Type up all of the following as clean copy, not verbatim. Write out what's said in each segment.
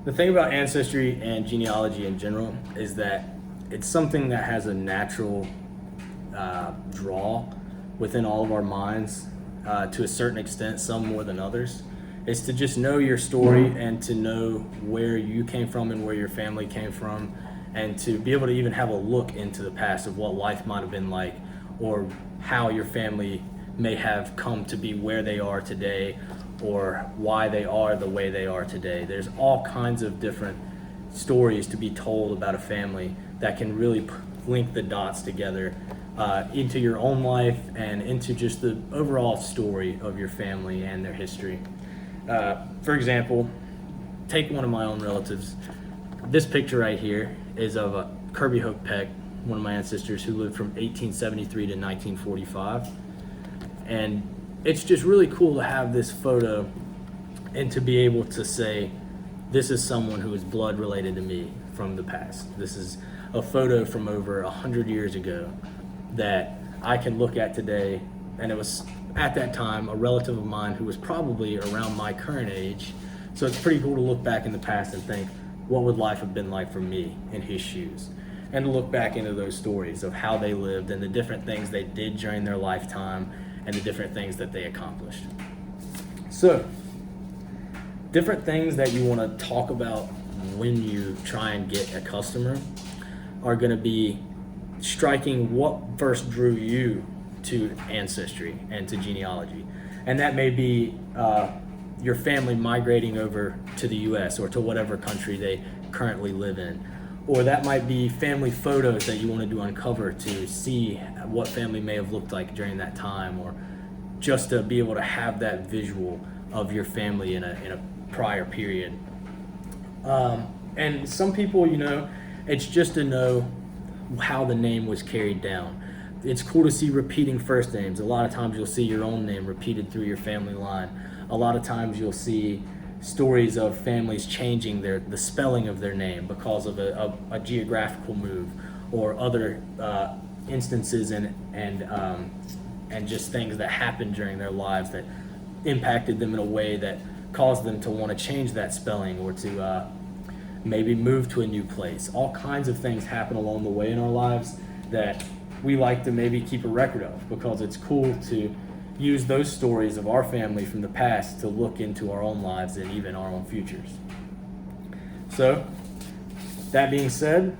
The thing about ancestry and genealogy in general is that it's something that has a natural draw within all of our minds to a certain extent, some more than others. Is to just know your story and to know where you came from and where your family came from, and to be able to even have a look into the past of what life might have been like, or how your family may have come to be where they are today, or why they are the way they are today. There's all kinds of different stories to be told about a family that can really link the dots together into your own life and into just the overall story of your family and their history. For example, take one of my own relatives. This picture right here is of Kirby Hope Peck, one of my ancestors who lived from 1873 to 1945. And it's just really cool to have this photo and to be able to say, this is someone who is blood related to me from the past. This is a photo from over 100 years ago that I can look at today, and it was at that time a relative of mine who was probably around my current age. So it's pretty cool to look back in the past and think, what would life have been like for me in his shoes? And to look back into those stories of how they lived and the different things they did during their lifetime and the different things that they accomplished. So, different things that you want to talk about when you try and get a customer are going to be striking what first drew you to ancestry and to genealogy. And that may be your family migrating over to the US or to whatever country they currently live in. Or that might be family photos that you wanted to uncover to see what family may have looked like during that time, or just to be able to have that visual of your family in a prior period. And some people, it's just to know how the name was carried down. It's cool to see repeating first names. A lot of times you'll see your own name repeated through your family line. A lot of times you'll see stories of families changing the spelling of their name because of a geographical move, or other instances and just things that happened during their lives that impacted them in a way that caused them to want to change that spelling, or to maybe move to a new place. All kinds of things happen along the way in our lives that we like to maybe keep a record of, because it's cool to use those stories of our family from the past to look into our own lives and even our own futures. So, that being said,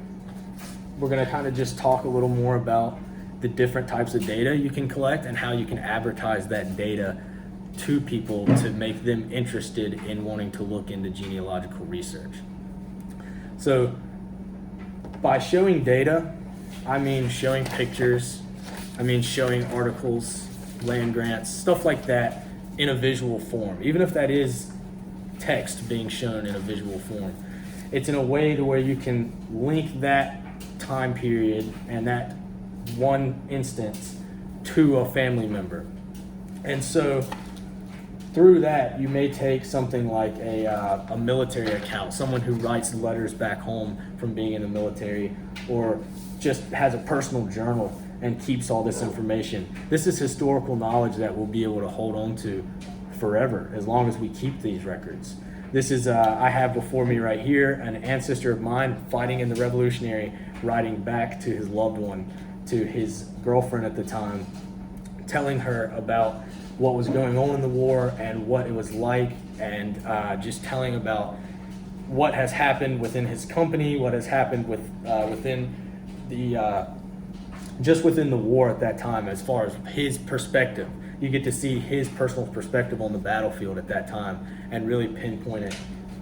we're going to kind of just talk a little more about the different types of data you can collect and how you can advertise that data to people to make them interested in wanting to look into genealogical research. So, by showing data, I mean showing pictures, I mean showing articles, land grants, stuff like that in a visual form. Even if that is text being shown in a visual form, it's in a way to where you can link that time period and that one instance to a family member. And so through that, you may take something like a military account, someone who writes letters back home from being in the military, or just has a personal journal and keeps all this information. This is historical knowledge that we'll be able to hold on to forever, as long as we keep these records. This is, I have before me right here, an ancestor of mine fighting in the Revolutionary, writing back to his loved one, to his girlfriend at the time, telling her about what was going on in the war and what it was like, and just telling about what has happened within his company, what has happened within the just within the war at that time, as far as his perspective. You get to see his personal perspective on the battlefield at that time and really pinpoint it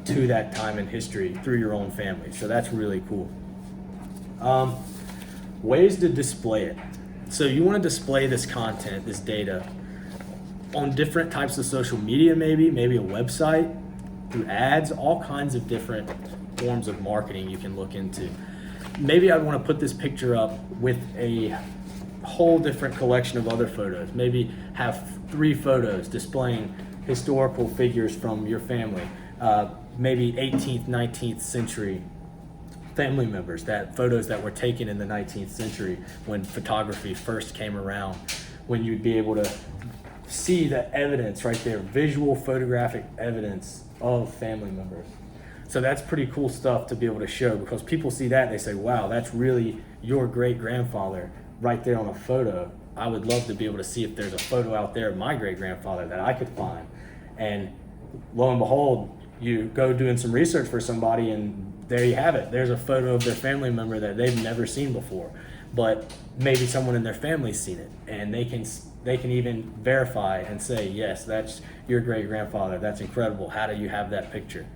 to that time in history through your own family. So that's really cool. Ways to display it. So you want to display this content, this data, on different types of social media, maybe a website, through ads, all kinds of different forms of marketing you can look into. Maybe I want to put this picture up with a whole different collection of other photos. Maybe have 3 photos displaying historical figures from your family, maybe 18th, 19th century family members, that photos that were taken in the 19th century when photography first came around, when you'd be able to see the evidence right there, visual photographic evidence of family members. So that's pretty cool stuff to be able to show, because people see that and they say, wow, that's really your great grandfather right there on a photo. I would love to be able to see if there's a photo out there of my great grandfather that I could find. And lo and behold, you go doing some research for somebody and there you have it. There's a photo of their family member that they've never seen before, but maybe someone in their family's seen it, and they can even verify and say, yes, that's your great grandfather. That's incredible. How do you have that picture?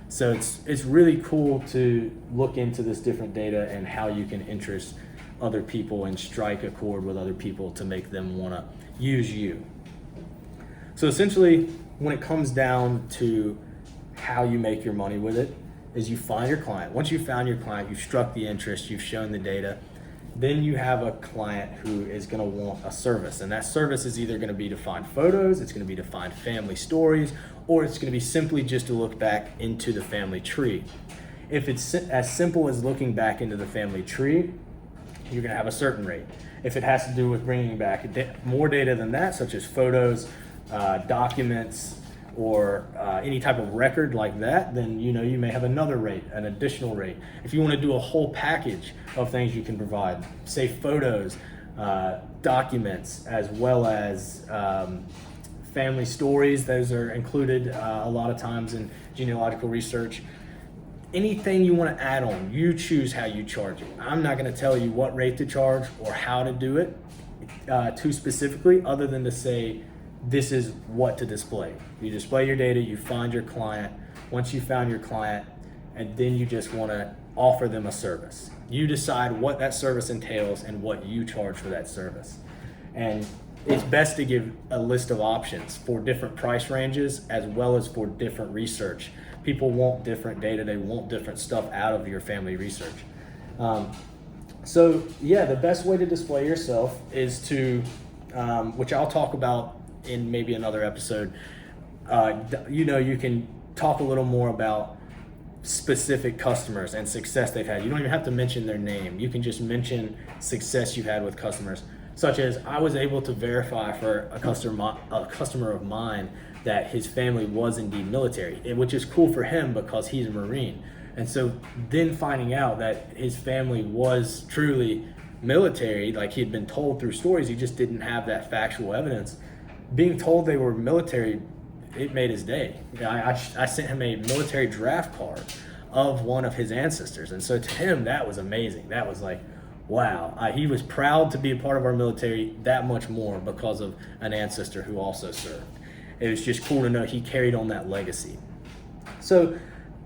So it's really cool to look into this different data and how you can interest other people and strike a chord with other people to make them want to use you. So essentially, when it comes down to how you make your money with it, is you find your client. Once you've found your client, you've struck the interest, you've shown the data, then you have a client who is going to want a service. And that service is either going to be to find photos, it's going to be to find family stories, or it's going to be simply just to look back into the family tree. If it's as simple as looking back into the family tree, you're going to have a certain rate. If it has to do with bringing back more data than that, such as photos, documents, or any type of record like that, then you may have another rate, an additional rate. If you want to do a whole package of things you can provide, say photos, documents, as well as family stories, those are included a lot of times in genealogical research. Anything you want to add on, you choose how you charge it. I'm not going to tell you what rate to charge or how to do it too specifically, other than to say this is what to display. You display your data, you find your client. Once you found your client, and then you just want to offer them a service. You decide what that service entails and what you charge for that service. And it's best to give a list of options for different price ranges as well as for different research. People want different data, they want different stuff out of your family research. So yeah, the best way to display yourself is to, which I'll talk about in maybe another episode, you can talk a little more about specific customers and success they've had. You don't even have to mention their name. You can just mention success you've had with customers, such as I was able to verify for a customer of mine that his family was indeed military, which is cool for him because he's a Marine. And so then finding out that his family was truly military, like he had been told through stories, he just didn't have that factual evidence. Being told they were military, it made his day. I sent him a military draft card of one of his ancestors. And so to him, that was amazing. That was like, wow. He was proud to be a part of our military that much more because of an ancestor who also served. It was just cool to know he carried on that legacy. So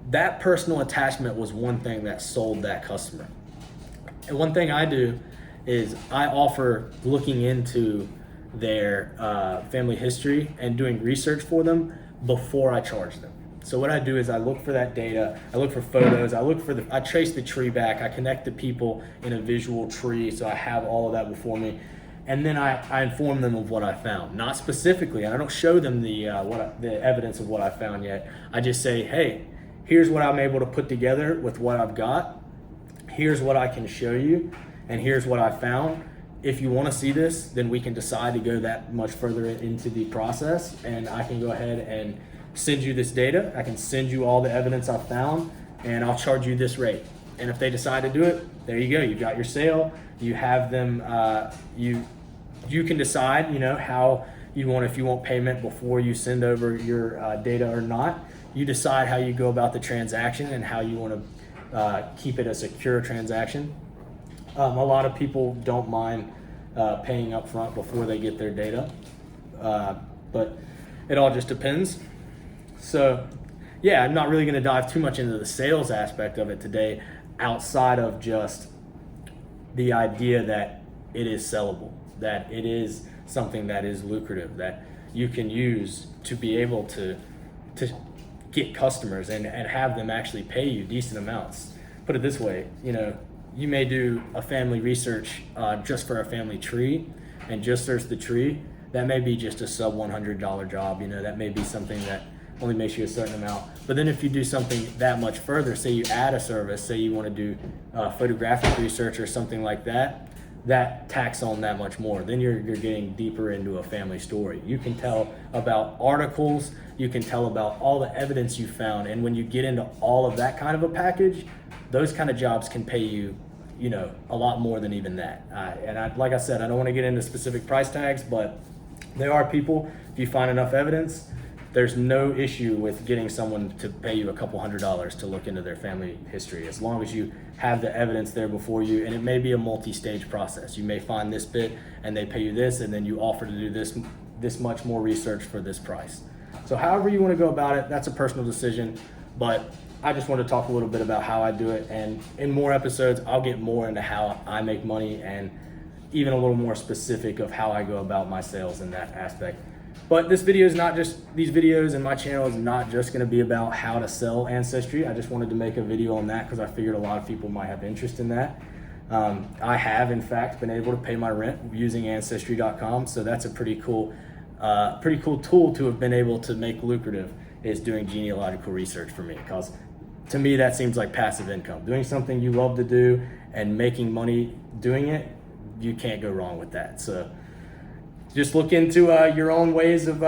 that personal attachment was one thing that sold that customer. And one thing I do is I offer looking into their family history and doing research for them before I charge them. So what I do is I look for that data, I look for photos, I trace the tree back, I connect the people in a visual tree, so I have all of that before me. And then I inform them of what I found. Not specifically, and I don't show them the evidence of what I found yet. I just say, hey, here's what I'm able to put together with what I've got. Here's what I can show you, and here's what I found. If you want to see this, then we can decide to go that much further into the process, and I can go ahead and send you this data. I can send you all the evidence I found, and I'll charge you this rate. And if they decide to do it, there you go. You've got your sale. You have them. You can decide, how you want. If you want payment before you send over your data or not, you decide how you go about the transaction and how you want to keep it a secure transaction. A lot of people don't mind paying up front before they get their data, but it all just depends. So yeah, I'm not really going to dive too much into the sales aspect of it today, outside of just the idea that it is sellable, that it is something that is lucrative, that you can use to be able to get customers and have them actually pay you decent amounts. Put it this way, you may do a family research just for a family tree and just search the tree. That may be just a sub $100 job. That may be something that only makes you a certain amount. But then if you do something that much further, say you add a service, say you want to do photographic research or something like that, that tacks on that much more. Then you're getting deeper into a family story. You can tell about articles, you can tell about all the evidence you found, and when you get into all of that kind of a package, those kind of jobs can pay you, a lot more than even that. Like I said, I don't want to get into specific price tags, but there are people, if you find enough evidence, there's no issue with getting someone to pay you a couple $100s to look into their family history, as long as you have the evidence there before you. And it may be a multi-stage process. You may find this bit and they pay you this, and then you offer to do this much more research for this price. So however you want to go about it, that's a personal decision, but I just want to talk a little bit about how I do it. And in more episodes, I'll get more into how I make money and even a little more specific of how I go about my sales in that aspect. But this video is not just, these videos and my channel is not just going to be about how to sell Ancestry. I just wanted to make a video on that because I figured a lot of people might have interest in that. I have, in fact, been able to pay my rent using Ancestry.com, so that's a pretty cool tool to have been able to make lucrative, is doing genealogical research for me. Because to me, that seems like passive income. Doing something you love to do and making money doing it, you can't go wrong with that. So just look into your own ways of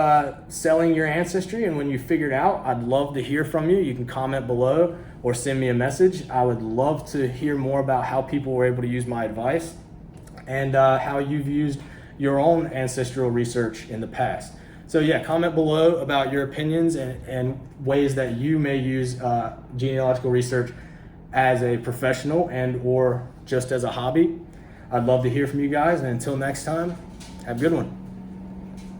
selling your Ancestry, and when you figure it out, I'd love to hear from you. You can comment below or send me a message. I would love to hear more about how people were able to use my advice and how you've used your own ancestral research in the past. So yeah, comment below about your opinions and ways that you may use genealogical research as a professional and or just as a hobby. I'd love to hear from you guys, and until next time, have a good one.